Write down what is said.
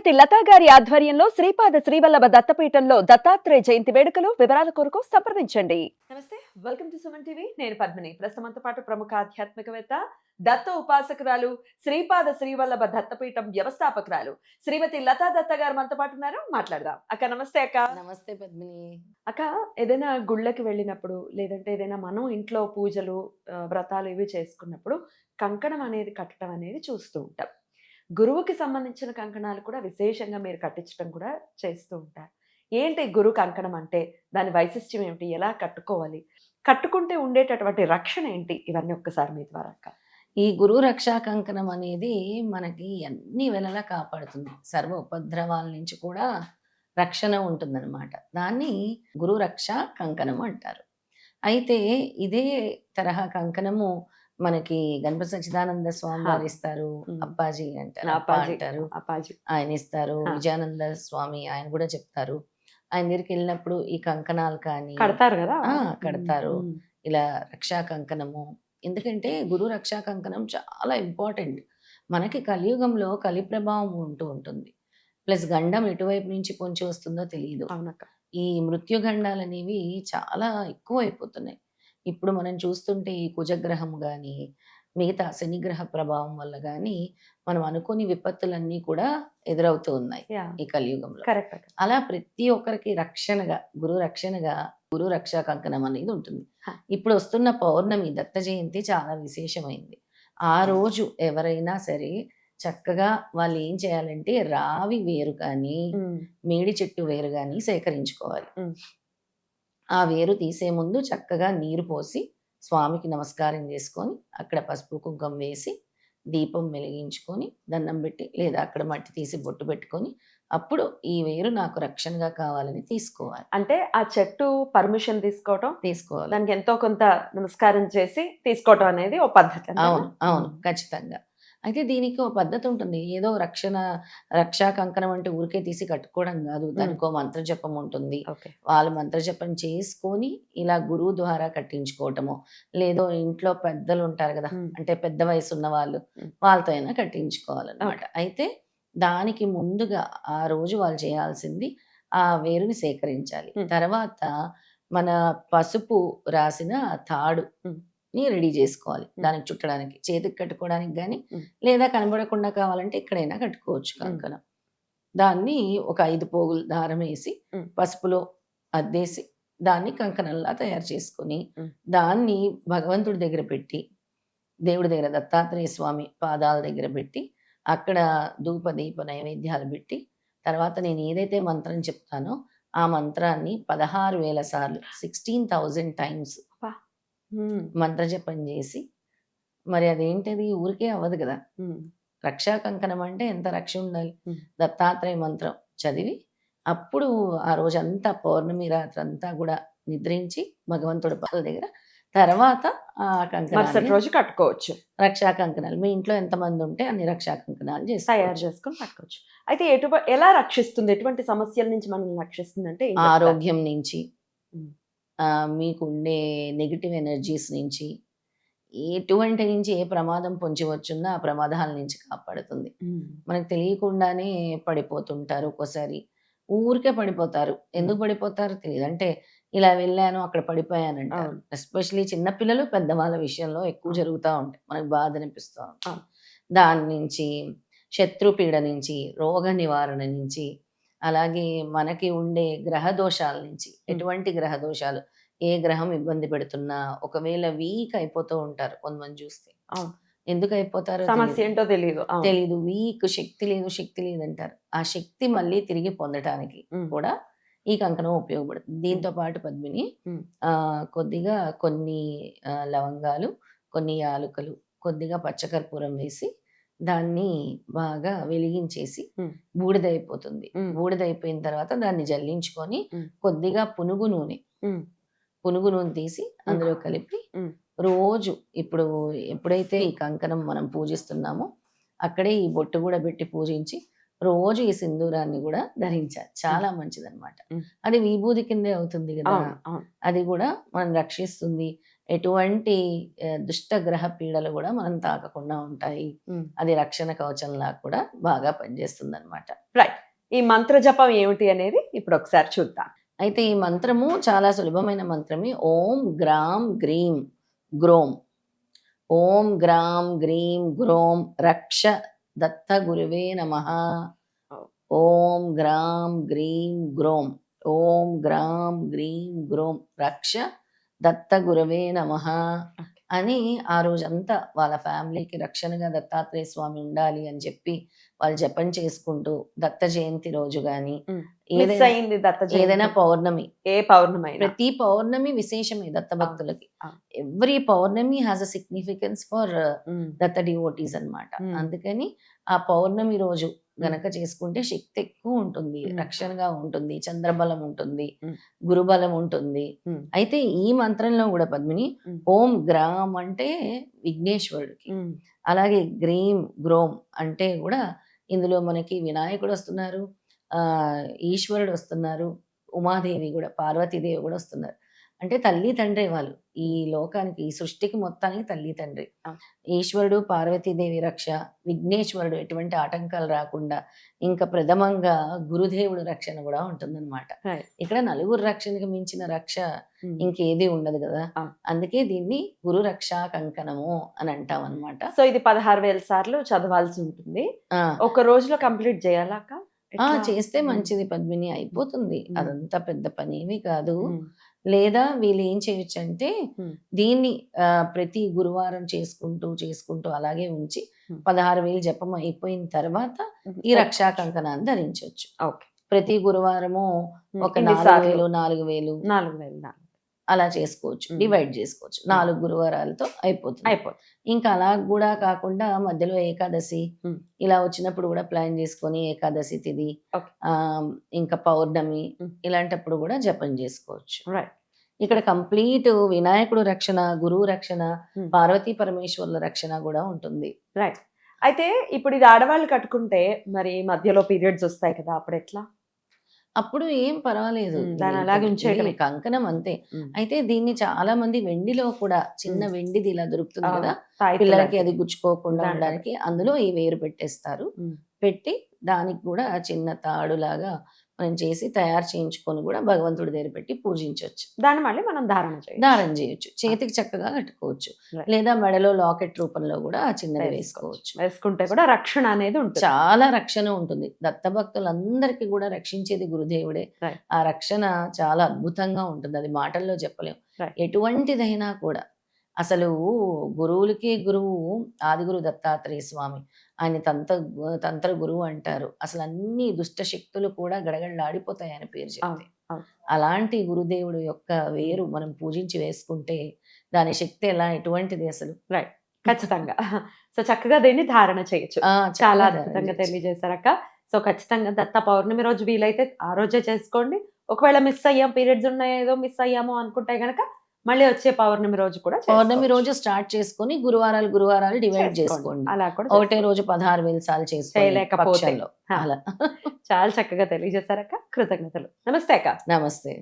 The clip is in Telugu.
శ్రీమతి లతా గారి ఆధ్వర్యంలో శ్రీపాద శ్రీవల్లభ దత్తపీఠంలో దత్తాత్రేయ జయంతి వేడుకలు. వివరాల కొరకు సంప్రదించండి. నమస్తే, వెల్కమ్ టు సుమన్ టీవీ. నేను పద్మిని. ప్రస్తుతంతో పాటు ప్రముఖ ఆధ్యాత్మికవేత్త, దత్త ఉపాసకురాలు, శ్రీపాద శ్రీవల్లభ దత్తపీఠం వ్యవస్థాపకురాలు శ్రీమతి లతా దత్త గారు మనతో పాటు ఉన్నారు. మాట్లాడదాం. అక్క నమస్తే. అక్క నమస్తే పద్మిని. అక్క, ఏదైనా గుళ్ళకి వెళ్ళినప్పుడు లేదంటే ఏదైనా మనం ఇంట్లో పూజలు వ్రతాలు ఇవి చేసుకున్నప్పుడు కంకణం అనేది కట్టడం అనేది చూస్తూ ఉంటాం. గురువుకి సంబంధించిన కంకణాలు కూడా విశేషంగా మీరు కట్టించడం కూడా చేస్తూ ఉంటారు. ఏంటి గురు కంకణం అంటే? దాని వైశిష్ట్యం ఏమిటి? ఎలా కట్టుకోవాలి? కట్టుకుంటే ఉండేటటువంటి రక్షణ ఏంటి? ఇవన్నీ ఒక్కసారి మీ ద్వారా అక్క. ఈ గురు రక్షా కంకణం అనేది మనకి అన్ని వేళలా కాపాడుతుంది. సర్వ ఉపద్రవాల నుంచి కూడా రక్షణ ఉంటుందన్నమాట. దాన్ని గురు రక్షా కంకణం అంటారు. అయితే ఇదే తరహా కంకణము మనకి గణపతి సచ్చిదానంద స్వామి వారు ఇస్తారు. అప్పాజీ అంటారు, అప్పాజీ ఆయన ఇస్తారు. విజయానంద స్వామి ఆయన కూడా చెప్తారు. ఆయన దగ్గరికి వెళ్ళినప్పుడు ఈ కంకణాలు కానీ కడతారు కదా. కడతారు. ఇలా రక్షా కంకణము. ఎందుకంటే గురు రక్షా కంకణం చాలా ఇంపార్టెంట్. మనకి కలియుగంలో కలి ప్రభావం ఉంటూ ఉంటుంది. ప్లస్ గండం ఎటువైపు నుంచి పొంచి వస్తుందో తెలియదు. అవునక్క. ఈ మృత్యుగండాలు అనేవి చాలా ఎక్కువ అయిపోతున్నాయి. ఇప్పుడు మనం చూస్తుంటే ఈ కుజగ్రహం కానీ మిగతా శనిగ్రహ ప్రభావం వల్ల కానీ మనం అనుకోని విపత్తులన్నీ కూడా ఎదురవుతూ ఉన్నాయి ఈ కలియుగంలో. కరెక్ట్. అలా ప్రతి ఒక్కరికి రక్షణగా గురు రక్షా కంకణం అనేది ఉంటుంది. ఇప్పుడు వస్తున్న పౌర్ణమి దత్త జయంతి చాలా విశేషమైంది. ఆ రోజు ఎవరైనా సరే చక్కగా వాళ్ళు ఏం చేయాలంటే రావి వేరు కానీ మేడి చెట్టు వేరు కానీ సేకరించుకోవాలి. ఆ వేరు తీసే ముందు చక్కగా నీరు పోసి స్వామికి నమస్కారం చేసుకొని అక్కడ పసుపు కుంకుమ వేసి దీపం వెలిగించుకొని దండం పెట్టి లేదా అక్కడ మట్టి తీసి బొట్టు పెట్టుకొని అప్పుడు ఈ వేరు నాకు రక్షణగా కావాలని తీసుకోవాలి. అంటే ఆ చెట్టు పర్మిషన్ తీసుకోవాలి. దానికి ఎంతో కొంత నమస్కారం చేసి తీసుకోవటం అనేది ఓ పద్ధతి. అవును ఖచ్చితంగా. అయితే దీనికి ఒక పద్ధతి ఉంటుంది. ఏదో రక్షా కంకణం అంటే ఊరికే తీసి కట్టుకోవడం కాదు. దానికి ఒక మంత్రజపం ఉంటుంది. వాళ్ళు మంత్రజపం చేసుకొని ఇలా గురువు ద్వారా కట్టించుకోవటము, లేదో ఇంట్లో పెద్దలు ఉంటారు కదా, అంటే పెద్ద వయసు ఉన్న వాళ్ళతో అయినా కట్టించుకోవాలన్నమాట. అయితే దానికి ముందుగా ఆ రోజు వాళ్ళు చేయాల్సింది ఆ వేరుని సేకరించాలి. తర్వాత మన పసుపు రాసిన తాడు ని రెడీ చేసుకోవాలి. దానికి చుట్టడానికి, చేతికి కట్టుకోవడానికి కానీ లేదా కనబడకుండా కావాలంటే ఎక్కడైనా కట్టుకోవచ్చు కంకణం. దాన్ని ఒక 5 పోగులు దారం వేసి పసుపులో అద్దేసి దాన్ని కంకణంలా తయారు చేసుకొని దాన్ని భగవంతుడి దగ్గర పెట్టి, దేవుడి దగ్గర దత్తాత్రేయ స్వామి పాదాల దగ్గర పెట్టి అక్కడ ధూప దీప నైవేద్యాలు పెట్టి తర్వాత నేను ఏదైతే మంత్రం చెప్తానో ఆ మంత్రాన్ని 16,000 సార్లు 16,000 టైమ్స్ మంత్రజపం చేసి, మరి అదేంటది ఊరికే అవ్వదు కదా. రక్షా కంకణం అంటే ఎంత రక్ష ఉండాలి. దత్తాత్రేయ మంత్రం చదివి అప్పుడు ఆ రోజంతా పౌర్ణమి రాత్రి అంతా కూడా నిద్రించి భగవంతుడి పాదాల దగ్గర తర్వాత ఆ కంకణం రోజు కట్టుకోవచ్చు. రక్షా కంకణాలు మీ ఇంట్లో ఎంతమంది ఉంటే అన్ని రక్షా కంకణాలు తయారు చేసుకొని కట్టుకోవచ్చు. అయితే ఎలా రక్షిస్తుంది? ఎటువంటి సమస్యల నుంచి మనం రక్షిస్తుంది అంటే? ఆరోగ్యం నుంచి, మీకు ఉండే నెగిటివ్ ఎనర్జీస్ నుంచి, ఎటువంటి నుంచి ఏ ప్రమాదం పొంచి వచ్చున్నా ఆ ప్రమాదాల నుంచి కాపాడుతుంది. మనకు తెలియకుండానే పడిపోతుంటారు. ఒక్కోసారి ఊరికే పడిపోతారు. ఎందుకు పడిపోతారు తెలియదు. అంటే ఇలా వెళ్ళాను అక్కడ పడిపోయానంటారు. ఎస్పెషలీ చిన్నపిల్లలు పెద్దవాళ్ళ విషయంలో ఎక్కువ జరుగుతూ ఉంటాయి. మనకు బాధ అనిపిస్తూ ఉంటుంది. దాని నుంచి, శత్రుపీడ నుంచి, రోగ నివారణ నుంచి, అలాగే మనకి ఉండే గ్రహ దోషాల నుంచి, ఎటువంటి గ్రహ దోషాలు, ఏ గ్రహం ఇబ్బంది పెడుతున్నా, ఒకవేళ వీక్ అయిపోతూ ఉంటారు కొంతమంది చూస్తే. ఎందుకు అయిపోతారో సమస్య ఏంటో తెలీదు. వీక్, శక్తి లేదు అంటారు. ఆ శక్తి మళ్ళీ తిరిగి పొందటానికి కూడా ఈ కంకణం ఉపయోగపడుతుంది. దీంతో పాటు పద్మిని కొద్దిగా కొన్ని లవంగాలు, కొన్ని యాలకులు, కొద్దిగా పచ్చకర్పూరం వేసి దాన్ని బాగా వెలిగించేసి బూడిదైపోతుంది. బూడిదైపోయిన తర్వాత దాన్ని జల్లించుకొని కొద్దిగా పునుగు నూనె తీసి అందులో కలిపి రోజు ఇప్పుడు ఎప్పుడైతే ఈ కంకణం మనం పూజిస్తున్నామో అక్కడే ఈ బొట్టు కూడా పెట్టి పూజించి రోజు ఈ సింధూరాన్ని కూడా ధరించాలి. చాలా మంచిదన్నమాట. అది విభూది కిందే అవుతుంది కదా. అది కూడా మనం రక్షిస్తుంది. ఎటువంటి దుష్ట గ్రహ పీడలు కూడా మనం తాకకుండా ఉంటాయి. అది రక్షణ కవచంలా కూడా బాగా పనిచేస్తుంది అనమాట. రైట్. ఈ మంత్ర జపం ఏమిటి అనేది ఇప్పుడు ఒకసారి చూద్దాం. అయితే ఈ మంత్రము చాలా సులభమైన మంత్రమే. ఓం గ్రాం గ్రీం గ్రోం. ఓం గ్రాం గ్రీం గ్రోం రక్ష దత్త గురువే నమః. ఓం గ్రాం గ్రీం గ్రోం. ఓం గ్రాం గ్రీం గ్రోం రక్ష దత్త గురవే నమః అని ఆ రోజంతా వాళ్ళ ఫ్యామిలీకి రక్షణగా దత్తాత్రేయ స్వామి ఉండాలి అని చెప్పి వాళ్ళు జపం చేసుకుంటూ దత్త జయంతి రోజు గాని మిస్ అయింది దత్త జయంతి. ఏదైనా పౌర్ణమి, ఏ పౌర్ణమి, ప్రతి పౌర్ణమి విశేషమే దత్త భక్తులకి. Every pournami has a significance for Datta devotees అన్నమాట. అందుకని ఆ పౌర్ణమి రోజు గనక చేసుకుంటే శక్తి ఎక్కువ ఉంటుంది, రక్షణగా ఉంటుంది, చంద్రబలం ఉంటుంది, గురుబలం ఉంటుంది. అయితే ఈ మంత్రంలో కూడా పద్మిని ఓం గ్రామ్ అంటే విఘ్నేశ్వరుడికి, అలాగే గ్రీం గ్రోమ్ అంటే కూడా ఇందులో మనకి వినాయకుడు వస్తున్నారు, ఈశ్వరుడు వస్తున్నారు, ఉమాదేవి కూడా, పార్వతీదేవి కూడా వస్తున్నారు. అంటే తల్లి తండ్రి వాళ్ళు ఈ లోకానికి, ఈ సృష్టికి మొత్తానికి తల్లి తండ్రి. ఈశ్వరుడు పార్వతీదేవి రక్ష, విఘ్నేశ్వరుడు ఎటువంటి ఆటంకాలు రాకుండా, ఇంకా ప్రథమంగా గురుదేవుడు రక్షణ కూడా ఉంటుందన్నమాట. ఇక్కడ నలుగురు రక్షణకి మించిన రక్ష ఇంకేది ఉండదు కదా. అందుకే దీన్ని గురు రక్షా కంకణము అని అంటాం అనమాట. సో ఇది 16,000 సార్లు చదవాల్సి ఉంటుంది. ఒక రోజులో కంప్లీట్ చేయాలాక? చేస్తే మంచిది పద్మిని, అయిపోతుంది. అదంతా పెద్ద పని ఏమీ కాదు. లేదా వీళ్ళు ఏం చేయొచ్చు అంటే దీన్ని ప్రతి గురువారం చేసుకుంటూ అలాగే ఉంచి 16,000 జపం అయిపోయిన తర్వాత ఈ రక్షా కంకణాన్ని ధరించవచ్చు. ప్రతి గురువారము ఒక 4,000 అలా చేసుకోవచ్చు, డివైడ్ చేసుకోవచ్చు. 4 గురువారాలతో అయిపోతుంది. ఇంకా అలా కూడా కాకుండా మధ్యలో ఏకాదశి ఇలా వచ్చినప్పుడు కూడా ప్లాన్ చేసుకొని ఏకాదశి తిథి, ఇంకా పౌర్ణమి ఇలాంటప్పుడు కూడా జపం చేసుకోవచ్చు. ఇక్కడ కంప్లీట్ వినాయకుడు రక్షణ, గురువు రక్షణ, పార్వతీ పరమేశ్వరుల రక్షణ కూడా ఉంటుంది. రైట్. అయితే ఇప్పుడు ఇది ఆడవాళ్ళు కట్టుకుంటే మరి మధ్యలో పీరియడ్స్ వస్తాయి కదా, అప్పుడు ఎట్లా? అప్పుడు ఏం పర్వాలేదు, దాని అలాగే ఉంచేయడమే, కంకణం అంతే. అయితే దీన్ని చాలా మంది వెండిలో కూడా, చిన్న వెండిది ఇలా దొరుకుతుంది కదా పిల్లలకి, అది గుచ్చుకోకుండా ఉండడానికి అందులో ఈ వేరు పెట్టేస్తారు. పెట్టి దానికి కూడా చిన్న తాడులాగా మనం చేసి తయారు చేయించుకొని కూడా భగవంతుడి దగ్గర పెట్టి పూజించవచ్చు. దాన్ని మళ్ళీ మనం ధారణ చేయొచ్చు, చేతికి చక్కగా కట్టుకోవచ్చు, లేదా మెడలో లాకెట్ రూపంలో కూడా చిన్నది వేసుకోవచ్చు. వేసుకుంటే కూడా రక్షణ అనేది ఉంటుంది, చాలా రక్షణ ఉంటుంది. దత్త భక్తులందరికీ కూడా రక్షించేది గురుదేవుడే. ఆ రక్షణ చాలా అద్భుతంగా ఉంటుంది, అది మాటల్లో చెప్పలేం. ఎటువంటిదైనా కూడా అసలు గురువులకి గురువు ఆదిగురు దత్తాత్రేయ స్వామి, ఆయన తంత్ర గురువు అంటారు. అసలు అన్ని దుష్ట శక్తులు కూడా గడగడలాడిపోతాయి ఆయన పేరు చెప్తే. అలాంటి గురుదేవుడు యొక్క వేరు మనం పూజించి వేసుకుంటే దాని శక్తి ఎటువంటిది అసలు. రైట్, ఖచ్చితంగా. సో చక్కగా దీన్ని ధారణ చేయొచ్చు. చాలా అద్భుతంగా తెలియజేశారక్క. సో ఖచ్చితంగా దత్త పౌర్ణమి రోజు వీలైతే ఆ రోజే చేసుకోండి. ఒకవేళ మిస్ అయ్యాం, పీరియడ్స్ ఉన్నాయి, ఏదో మిస్ అయ్యాము అనుకుంటే గనక మళ్ళీ వచ్చే పౌర్ణమి రోజు కూడా, పౌర్ణమి రోజు స్టార్ట్ చేసుకుని గురువారాలు డివైడ్ చేసుకోండి. అలా కూడా ఒకటే రోజు 16,000 సార్లు చేసుకోలేకపోతే. చాలా చక్కగా తెలియజేశారక్క, కృతజ్ఞతలు. నమస్తే అక్క. నమస్తే.